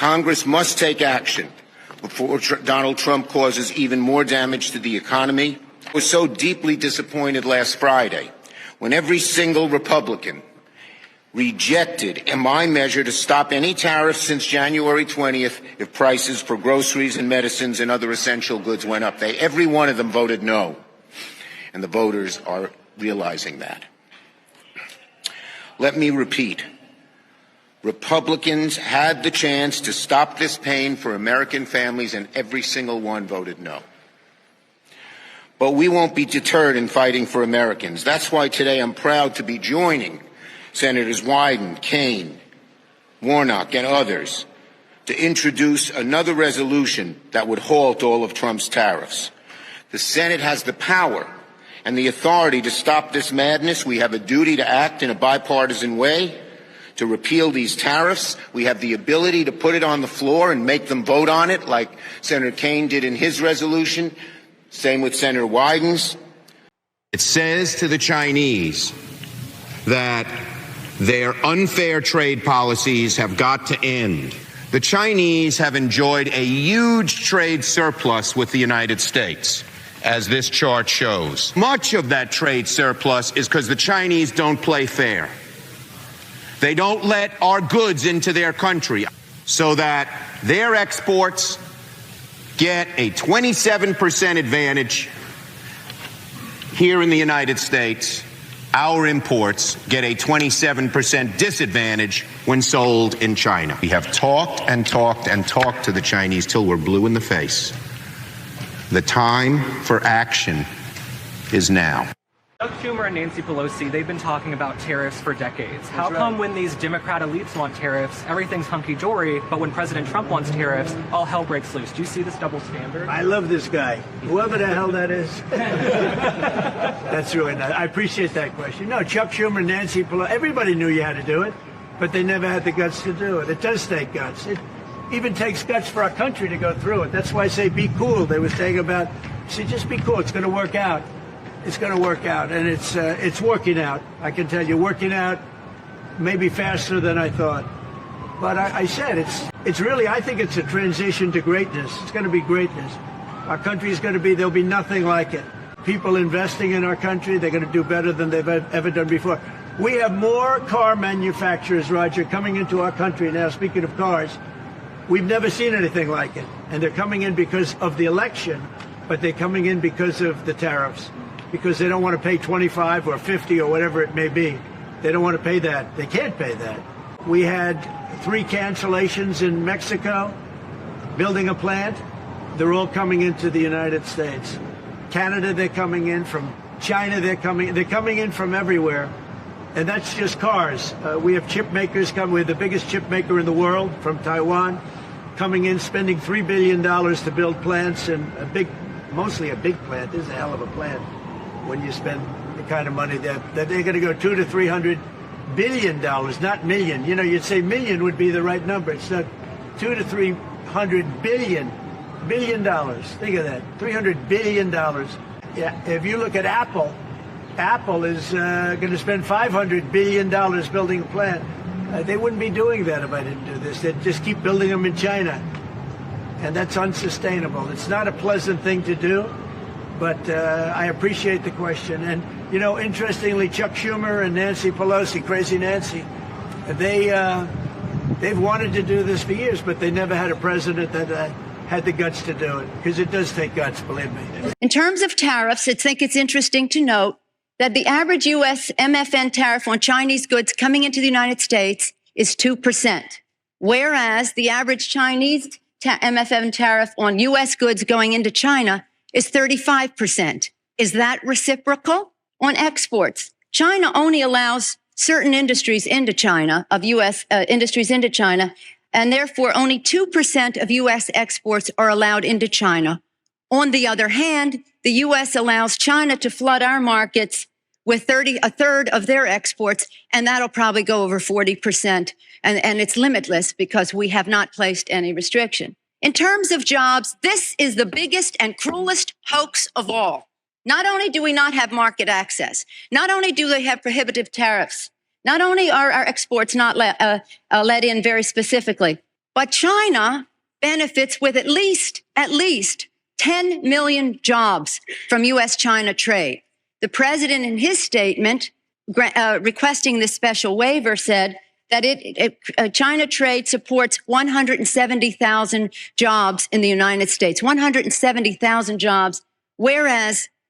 Congress must take action before Donald Trump causes even more damage to the economy. I was so deeply disappointed last Friday when every single Republican rejected my measure to stop any tariffs since January 20th if prices for groceries and medicines and other essential goods went up. Every one of them voted no, and the voters are realizing that. Let me repeat. Republicans had the chance to stop this pain for American families, and every single one voted no. But we won't be deterred in fighting for Americans. That's why today I'm proud to be joining Senators Wyden, Kaine, Warnock, and others to introduce another resolution that would halt all of Trump's tariffs. The Senate has the power and the authority to stop this madness. We have a duty to act in a bipartisan way to repeal these tariffs. We have the ability to put it on the floor and make them vote on it, like Senator Kaine did in his resolution. Same with Senator Wyden's. It says to the Chinese that their unfair trade policies have got to end. The Chinese have enjoyed a huge trade surplus with the United States, as this chart shows. Much of that trade surplus is because the Chinese don't play fair. They don't let our goods into their country, so that their exports get a 27% advantage here in the United States. Our imports get a 27% disadvantage when sold in China. We have talked and talked and talked to the Chinese till we're blue in the face. The time for action is now. Schumer and Nancy Pelosi, they've been talking about tariffs for decades. How come when these Democrat elites want tariffs, everything's hunky-dory, but when President Trump wants tariffs, all hell breaks loose? Do you see this double standard? I love this guy, whoever the hell that is. That's really nice. I appreciate that question. No, Chuck Schumer, Nancy Pelosi, everybody knew you had to do it, but they never had the guts to do it. It does take guts. It even takes guts for our country to go through it. That's why I say be cool. They were saying about, see, just be cool. It's going to work out. It's going to work out, and it's working out. I can tell you, working out maybe faster than I thought. But I said it's really, I think it's a transition to greatness. It's going to be greatness. Our country is going to be, there'll be nothing like it. People investing in our country, they're going to do better than they've ever done before. We have more car manufacturers, Roger, coming into our country now. Speaking of cars, we've never seen anything like it. And they're coming in because of the election, but they're coming in because of the tariffs. Because they don't want to pay 25 or 50 or whatever it may be. They don't want to pay that. They can't pay that. We had 3 cancellations in Mexico, building a plant. They're all coming into the United States. Canada, they're coming in. From China, they're coming in from everywhere. And that's just cars. We have chip makers coming. We're the biggest chip maker in the world, from Taiwan, coming in, spending $3 billion to build plants, and mostly a big plant. This is a hell of a plant. When you spend the kind of money that they're going to go $200 to $300 billion, not million. You know, you'd say million would be the right number. It's not $200 to $300 billion. Think of that, $300 billion. Yeah, if you look at Apple, Apple is going to spend $500 billion building a plant. They wouldn't be doing that if I didn't do this. They'd just keep building them in China, and that's unsustainable. It's not a pleasant thing to do. But I appreciate the question. And, you know, interestingly, Chuck Schumer and Nancy Pelosi, Crazy Nancy, they've wanted to do this for years, but they never had a president that had the guts to do it, because it does take guts, believe me. In terms of tariffs, I think it's interesting to note that the average U.S. MFN tariff on Chinese goods coming into the United States is 2%, whereas the average Chinese MFN tariff on U.S. goods going into China is 35%. Is that reciprocal? On exports, China only allows certain industries into China, of U.S. Industries into China, and therefore only 2% of U.S. exports are allowed into China. On the other hand, the U.S. allows China to flood our markets with a third of their exports, and that'll probably go over 40%. And it's limitless because we have not placed any restriction. In terms of jobs, this is the biggest and cruelest hoax of all. Not only do we not have market access, not only do they have prohibitive tariffs, not only are our exports not let in very specifically, But China benefits with at least 10 million jobs from U.S.-China trade. The president, in his statement requesting this special waiver, said that China trade supports 170,000 jobs in the United States, 170,000 jobs, whereas